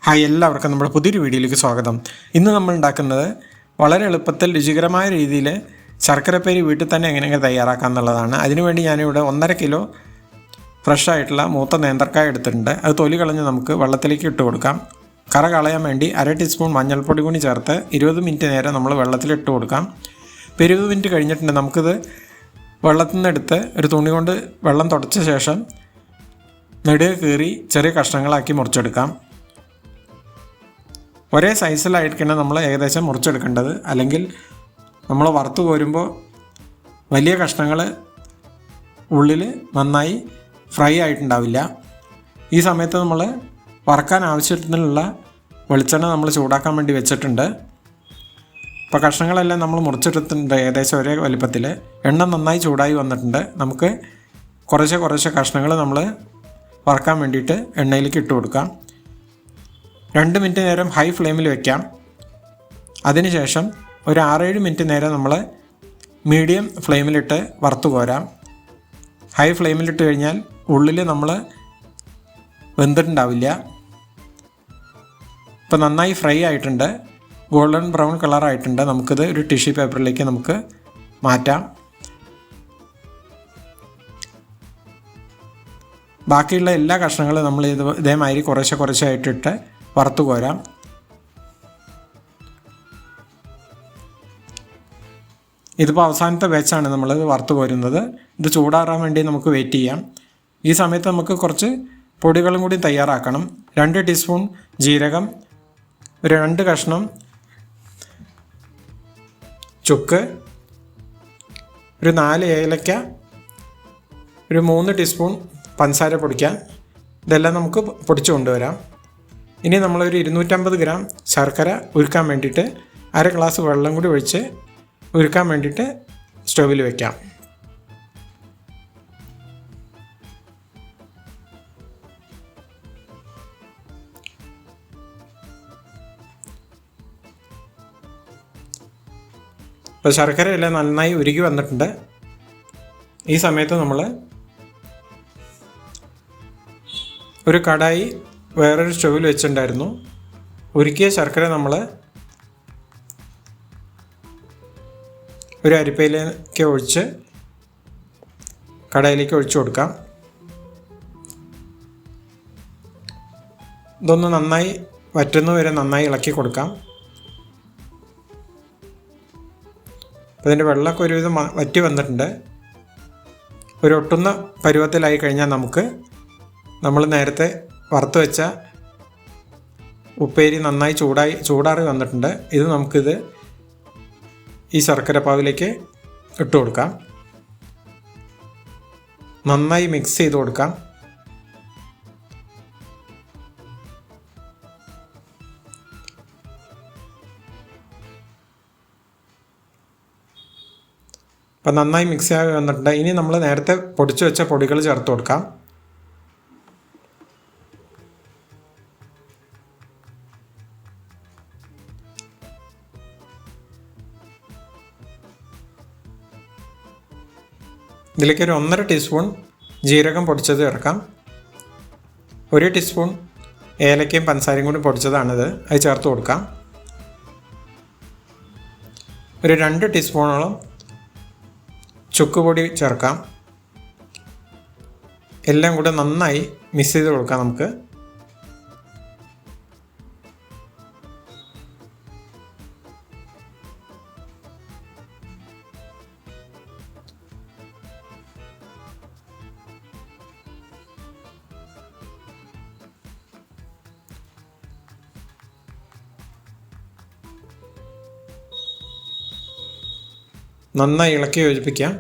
Hi, എല്ലാവർക്കും നമ്മുടെ പുതിയൊരു വീഡിയോയിലേക്ക് സ്വാഗതം. ഇന്ന് നമ്മൾ ഉണ്ടാക്കുന്നത് വളരെ എളുപ്പത്തിൽ രുചികരമായ രീതിയിൽ ശർക്കരപ്പേരി വീട്ടിൽ തന്നെ എങ്ങനെയൊക്കെ തയ്യാറാക്കാം എന്നുള്ളതാണ്. അതിനുവേണ്ടി ഞാനിവിടെ 1.5 കിലോ ഫ്രഷ് ആയിട്ടുള്ള മൂത്ത നേന്ത്രക്കായ എടുത്തിട്ടുണ്ട്. അത് തൊലി കളഞ്ഞ് നമുക്ക് വെള്ളത്തിലേക്ക് ഇട്ട് കൊടുക്കാം. കറ കളയാൻ വേണ്ടി 1/2 ടീസ്പൂൺ മഞ്ഞൾപ്പൊടി കൂടി ചേർത്ത് 20 മിനിറ്റ് നേരം നമ്മൾ വെള്ളത്തിലിട്ട് കൊടുക്കാം. ഇപ്പോൾ 20 മിനിറ്റ് കഴിഞ്ഞിട്ടുണ്ട്. നമുക്കിത് വെള്ളത്തിൽ നിന്ന് എടുത്ത് ഒരു തുണി കൊണ്ട് വെള്ളം തുടച്ച ശേഷം നെടുകെ കീറി ചെറിയ കഷ്ണങ്ങളാക്കി മുറിച്ചെടുക്കാം. ഒരേ സൈസിലായിരിക്കണം നമ്മൾ ഏകദേശം മുറിച്ചെടുക്കേണ്ടത്. അല്ലെങ്കിൽ നമ്മൾ വറുത്ത് കോരുമ്പോൾ വലിയ കഷ്ണങ്ങൾ ഉള്ളിൽ നന്നായി ഫ്രൈ ആയിട്ടുണ്ടാവില്ല. ഈ സമയത്ത് നമ്മൾ വറക്കാൻ ആവശ്യത്തിനുള്ള വെളിച്ചെണ്ണ നമ്മൾ ചൂടാക്കാൻ വേണ്ടി വെച്ചിട്ടുണ്ട്. ഇപ്പോൾ കഷ്ണങ്ങളെല്ലാം നമ്മൾ മുറിച്ചെടുത്തിട്ടുണ്ട് ഏകദേശം ഒരേ വലിപ്പത്തിൽ. എണ്ണ നന്നായി ചൂടായി വന്നിട്ടുണ്ട്. നമുക്ക് കുറേശ്ശെ കഷ്ണങ്ങൾ നമ്മൾ വറക്കാൻ വേണ്ടിയിട്ട് എണ്ണയിലേക്ക് ഇട്ട് കൊടുക്കാം. 2 മിനിറ്റ് നേരം ഹൈ ഫ്ലെയിമിൽ വയ്ക്കാം. അതിനുശേഷം ഒരു 6-7 മിനിറ്റ് നേരം നമ്മൾ മീഡിയം ഫ്ലെയിമിലിട്ട് വറുത്ത് കോരാം. ഹൈ ഫ്ലെയിമിലിട്ട് കഴിഞ്ഞാൽ ഉള്ളിൽ നമ്മൾ വെന്തിട്ടുണ്ടാവില്ല. ഇപ്പോൾ നന്നായി ഫ്രൈ ആയിട്ടുണ്ട്, ഗോൾഡൻ ബ്രൗൺ കളറായിട്ടുണ്ട്. നമുക്കിത് ഒരു ടിഷ്യൂ പേപ്പറിലേക്ക് നമുക്ക് മാറ്റാം. ബാക്കിയുള്ള എല്ലാ കഷ്ണങ്ങളും നമ്മൾ ഇതേമാതിരി കുറേശ്ശായിട്ടിട്ട് വറുത്ത് കോരാം. ഇതിപ്പോൾ അവസാനത്തെ ബാച്ചാണ് നമ്മൾ വറുത്ത് കോരുന്നത്. ഇത് ചൂടാറാൻ വേണ്ടി നമുക്ക് വെയിറ്റ് ചെയ്യാം. ഈ സമയത്ത് നമുക്ക് കുറച്ച് പൊടികളും കൂടി തയ്യാറാക്കണം. 2 ടീസ്പൂൺ ജീരകം, ഒരു 2 കഷ്ണം ചുക്ക്, ഒരു 4 ഏലക്ക, ഒരു 3 ടീസ്പൂൺ പഞ്ചസാര പൊടിക്കാൻ. ഇതെല്ലാം നമുക്ക് പൊടിച്ചു കൊണ്ടുവരാം. ഇനി നമ്മളൊരു 250 ഗ്രാം ശർക്കര ഉരുക്കാൻ വേണ്ടിയിട്ട് 1/2 ഗ്ലാസ് വെള്ളം കൂടി ഒഴിച്ച് ഉരുക്കാൻ വേണ്ടിയിട്ട് സ്റ്റൗവിൽ വയ്ക്കാം. ഇപ്പോൾ ശർക്കരയെല്ലാം നന്നായി ഉരുകി വന്നിട്ടുണ്ട്. ഈ സമയത്ത് നമ്മൾ ഒരു കടായി വേറൊരു സ്റ്റൗവിൽ വെച്ചിട്ടുണ്ടായിരുന്നു. ഉരുക്കിയ ശർക്കര നമ്മൾ ഒരു അരിപ്പയിലേക്ക് ഒഴിച്ച് കടായിലേക്ക് ഒഴിച്ചു കൊടുക്കാം. ഇതൊന്ന് നന്നായി വറ്റുന്നവരെ നന്നായി ഇളക്കി കൊടുക്കാം. ഇതിൻ്റെ വെള്ളമൊക്കെ ഒരുവിധം വറ്റി വന്നിട്ടുണ്ട്. ഒരു ഒട്ടുന്ന പരുവത്തിലായി കഴിഞ്ഞാൽ നമുക്ക് നമ്മൾ നേരത്തെ വറുത്ത് വെച്ച ഉപ്പേരി നന്നായി ചൂടാറി വന്നിട്ടുണ്ട്. ഇത് നമുക്കിത് ഈ ശർക്കര പാവിലേക്ക് ഇട്ട് കൊടുക്കാം. നന്നായി മിക്സ് ചെയ്ത് കൊടുക്കാം. അപ്പം നന്നായി മിക്സ് ആയി വന്നിട്ടുണ്ട്. ഇനി നമ്മൾ നേരത്തെ പൊടിച്ചു വെച്ച പൊടികൾ ചേർത്ത് കൊടുക്കാം. ഇതിലേക്ക് ഒരു 1.5 ടീസ്പൂൺ ജീരകം പൊടിച്ചത് ചേർക്കാം. 1 ടീസ്പൂൺ ഏലക്കയും പഞ്ചസാരയും കൂടി പൊടിച്ചതാണിത്. അത് ചേർത്ത് കൊടുക്കാം. ഒരു 2 ടീസ്പൂണോളം ചുക്ക് പൊടി ചേർക്കാം. എല്ലാം കൂടെ നന്നായി മിക്സ് ചെയ്ത് കൊടുക്കാം. നമുക്ക് നന്നായി ഇളക്കി യോജിപ്പിക്കാം.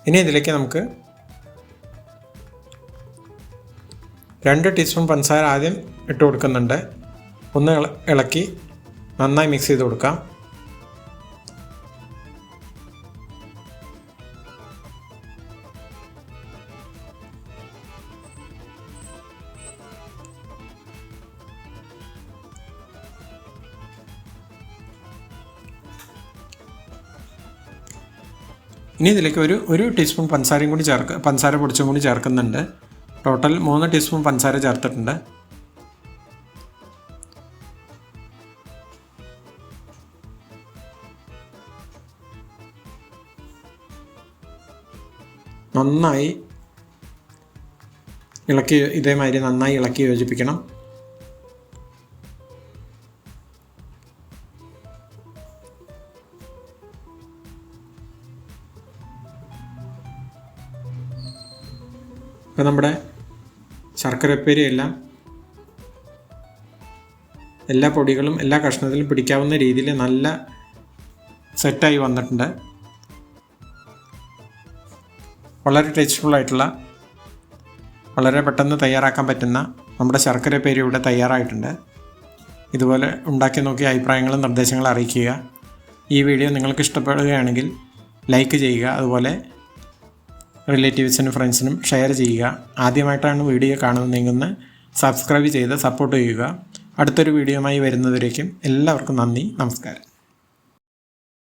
ഇനി ഇതിലേക്ക് നമുക്ക് 2 ടീസ്പൂൺ പഞ്ചസാര ആദ്യം ഇട്ട് കൊടുക്കുന്നുണ്ട്. ഒന്ന് ഇളക്കി നന്നായി മിക്സ് ചെയ്ത് കൊടുക്കാം. ഇനി ഇതിലേക്ക് ഒരു ടീസ്പൂൺ പഞ്ചസാരയും കൂടി പഞ്ചസാര പൊടിച്ചും കൂടി ചേർക്കുന്നുണ്ട്. ടോട്ടൽ 3 ടീസ്പൂൺ പഞ്ചസാര ചേർത്തിട്ടുണ്ട്. നന്നായി ഇതേമാതിരി നന്നായി ഇളക്കി യോജിപ്പിക്കണം. ഇപ്പോൾ നമ്മുടെ ശർക്കരപ്പേരി എല്ലാം എല്ലാ പൊടികളും എല്ലാ കഷ്ണത്തിലും പിടിക്കാവുന്ന രീതിയിൽ നല്ല സെറ്റായി വന്നിട്ടുണ്ട്. വളരെ ടേസ്റ്റ്ഫുള്ളായിട്ടുള്ള, വളരെ പെട്ടെന്ന് തയ്യാറാക്കാൻ പറ്റുന്ന നമ്മുടെ ശർക്കരപ്പേരി ഇവിടെ തയ്യാറായിട്ടുണ്ട്. ഇതുപോലെ ഉണ്ടാക്കി നോക്കി അഭിപ്രായങ്ങളും നിർദ്ദേശങ്ങളും അറിയിക്കുക. ഈ വീഡിയോ നിങ്ങൾക്ക് ഇഷ്ടപ്പെടുകയാണെങ്കിൽ ലൈക്ക് ചെയ്യുക. അതുപോലെ റിലേറ്റീവ്സിനും ഫ്രണ്ട്സിനും ഷെയർ ചെയ്യുക. ആദ്യമായിട്ടാണ് വീഡിയോ കാണുന്നതെങ്കിൽ സബ്സ്ക്രൈബ് ചെയ്ത് സപ്പോർട്ട് ചെയ്യുക. അടുത്തൊരു വീഡിയോയുമായി വരുന്നതുവരേക്കും എല്ലാവർക്കും നന്ദി, നമസ്കാരം.